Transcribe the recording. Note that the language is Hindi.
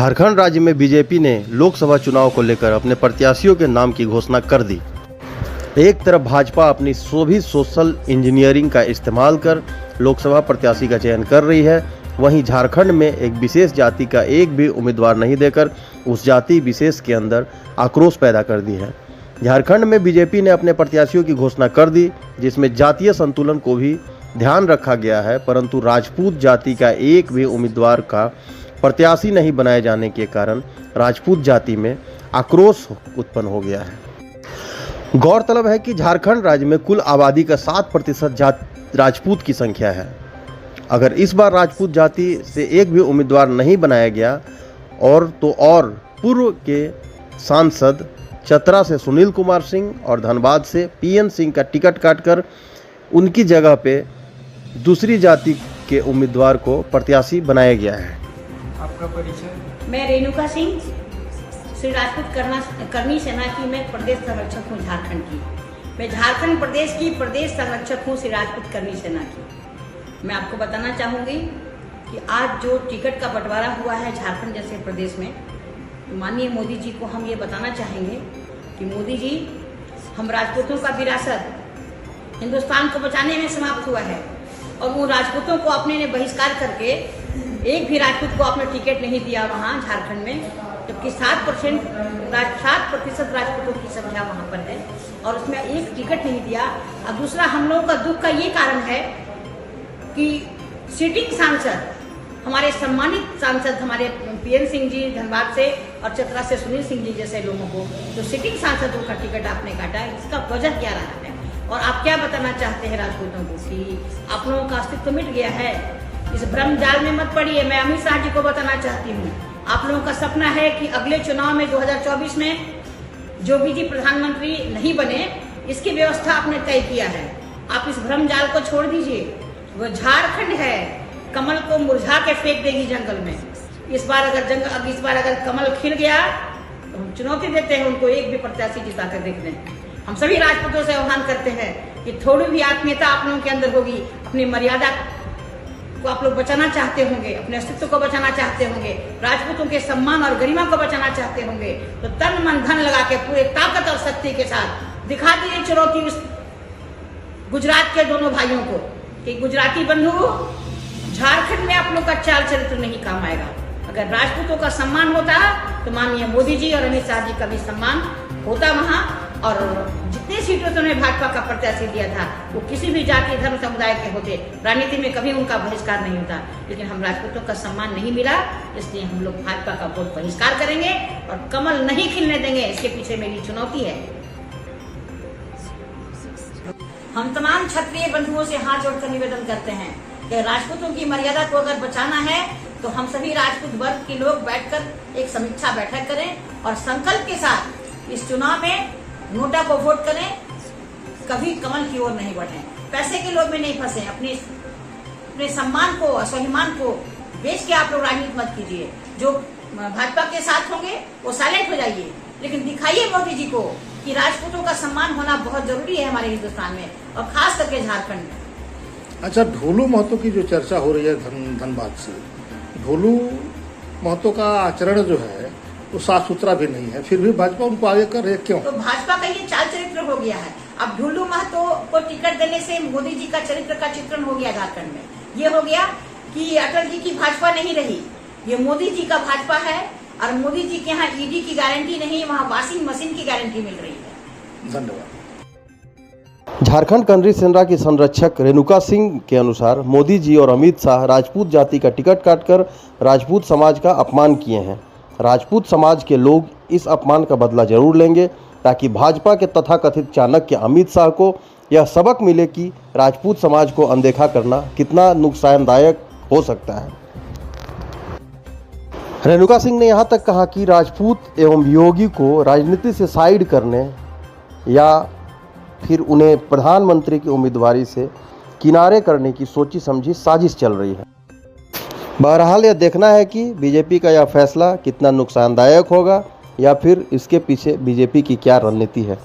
झारखंड राज्य में बीजेपी ने लोकसभा चुनाव को लेकर अपने प्रत्याशियों के नाम की घोषणा कर दी। एक तरफ भाजपा अपनी सभी सोशल इंजीनियरिंग का इस्तेमाल कर लोकसभा प्रत्याशी का चयन कर रही है, वहीं झारखंड में एक विशेष जाति का एक भी उम्मीदवार नहीं देकर उस जाति विशेष के अंदर आक्रोश पैदा कर दी है। झारखंड में बीजेपी ने अपने प्रत्याशियों की घोषणा कर दी, जिसमें जातीय संतुलन को भी ध्यान रखा गया है, परंतु राजपूत जाति का एक भी उम्मीदवार का प्रत्याशी नहीं बनाए जाने के कारण राजपूत जाति में आक्रोश उत्पन्न हो गया है। गौरतलब है कि झारखंड राज्य में कुल आबादी का 7% राजपूत की संख्या है। अगर इस बार राजपूत जाति से एक भी उम्मीदवार नहीं बनाया गया और पूर्व के सांसद चतरा से सुनील कुमार सिंह और धनबाद से पीएन सिंह का टिकट काटकर उनकी जगह पे दूसरी जाति के उम्मीदवार को प्रत्याशी बनाया गया है। आपका परिचय? मैं रेणुका सिंह, श्री राजपूत कर्मी सेना की मैं प्रदेश संरक्षक हूँ झारखंड की। मैं झारखंड प्रदेश की प्रदेश संरक्षक हूँ श्री राजपूत कर्मी सेना की। मैं आपको बताना चाहूँगी कि आज जो टिकट का बंटवारा हुआ है झारखंड जैसे प्रदेश में, तो माननीय मोदी जी को हम ये बताना चाहेंगे कि मोदी जी, हम राजपूतों का विरासत हिंदुस्तान को बचाने में समाप्त हुआ है और वो राजपूतों को अपने ने बहिष्कार करके एक भी राजपूत को आपने टिकट नहीं दिया वहाँ झारखंड में, जबकि 7% राजपूतों की संख्या वहाँ पर है और उसमें एक टिकट नहीं दिया। और दूसरा, हम लोगों का दुख का ये कारण है कि सिटिंग सांसद, हमारे सम्मानित सांसद हमारे पीएन सिंह जी धनबाद से और चतरा से सुनील सिंह जी जैसे लोगों को जो सिटिंग सांसदों का टिकट आपने काटा है, इसका वजह क्या रहा है? और आप क्या बताना चाहते हैं राजपूतों को कि आप लोगों का अस्तित्व मिट गया है? इस भ्रम जाल में मत पड़िए। मैं अमित शाह जी को बताना चाहती हूँ, आप लोगों का सपना है कि अगले चुनाव में 2024 में योगी जी प्रधानमंत्री नहीं बने, इसकी व्यवस्था आपने तय किया है। आप इस भ्रम जाल को छोड़ दीजिए। वो झारखंड है, कमल को मुरझा के फेंक देगी जंगल में। इस बार अगर कमल खिल गया तो हम चुनौती देते हैं उनको, एक भी प्रत्याशी जिता कर देख लें। हम सभी राजपूतों से आह्वान करते हैं कि थोड़ी भी आत्मीयता आप लोगों के अंदर होगी, अपनी मर्यादा को आप लोग बचाना चाहते होंगे, अपने अस्तित्व को बचाना चाहते होंगे, राजपूतों के सम्मान और गरिमा को बचाना चाहते होंगे, तो तन मन धन लगा के पूरे ताकत और शक्ति के साथ दिखा दीजिए चुनौती उस गुजरात के दोनों भाइयों को कि गुजराती बंधु, झारखंड में आप लोग का चाल चरित्र नहीं काम आएगा। अगर राजपूतों का सम्मान होता तो माननीय मोदी जी और अमित शाह जी का भी सम्मान होता वहाँ, और जितने सीटों से उन्हें भाजपा का प्रत्याशी दिया था वो किसी भी जाति धर्म समुदाय के होते, राजनीति में कभी उनका बहिष्कार नहीं होता। लेकिन हम राजपूतों का सम्मान नहीं मिला, इसलिए हम लोग भाजपा का वोट बहिष्कार करेंगे और कमल नहीं खिलने देंगे। इसके पीछे मेरी चुनौती है। हम तमाम क्षत्रिय बंधुओं से हाथ जोड़कर निवेदन करते हैं कि राजपूतों की मर्यादा को अगर बचाना है तो हम सभी राजपूत वर्ग के लोग बैठकर एक समीक्षा बैठक करें और संकल्प के साथ इस चुनाव में नोटा को वोट करें, कभी कमल की ओर नहीं बढ़े, पैसे के लोभ में नहीं फंसे, अपने सम्मान को, स्वाभिमान को बेच के आप लोग राजनीति मत कीजिए। जो भाजपा के साथ होंगे वो साइलेंट हो जाइए, लेकिन दिखाइए मोदी जी को कि राजपूतों का सम्मान होना बहुत जरूरी है हमारे हिंदुस्तान में और खास करके झारखंड में। अच्छा, ढोलू महतो की जो चर्चा हो रही है धनबाद से, ढोलू महतो का आचरण जो है वो साफ सुथरा भी नहीं है, फिर भी भाजपा उनको आगे कर रही है, क्यों? तो भाजपा का ये चाल चरित्र हो गया है। अब ढोलू महतो को टिकट देने से मोदी जी का चरित्र का चित्रण हो गया झारखंड में। ये हो गया कि अटल जी की भाजपा नहीं रही, ये मोदी जी का भाजपा है और मोदी जी के यहाँ ईडी की गारंटी नहीं, वहाँ वॉशिंग मशीन की गारंटी मिल रही है। धन्यवाद। झारखंड कर्मी सेना की संरक्षक रेणुका सिंह के अनुसार मोदी जी और अमित शाह राजपूत जाति का टिकट काटकर राजपूत समाज का अपमान किए हैं। राजपूत समाज के लोग इस अपमान का बदला जरूर लेंगे, ताकि भाजपा के तथाकथित चाणक्य अमित शाह को यह सबक मिले कि राजपूत समाज को अनदेखा करना कितना नुकसानदायक हो सकता है। रेणुका सिंह ने यहाँ तक कहा कि राजपूत एवं योगी को राजनीति से साइड करने या फिर उन्हें प्रधानमंत्री की उम्मीदवारी से किनारे करने की सोची समझी साजिश चल रही है। बहरहाल यह देखना है कि बीजेपी का यह फैसला कितना नुकसानदायक होगा या फिर इसके पीछे बीजेपी की क्या रणनीति है।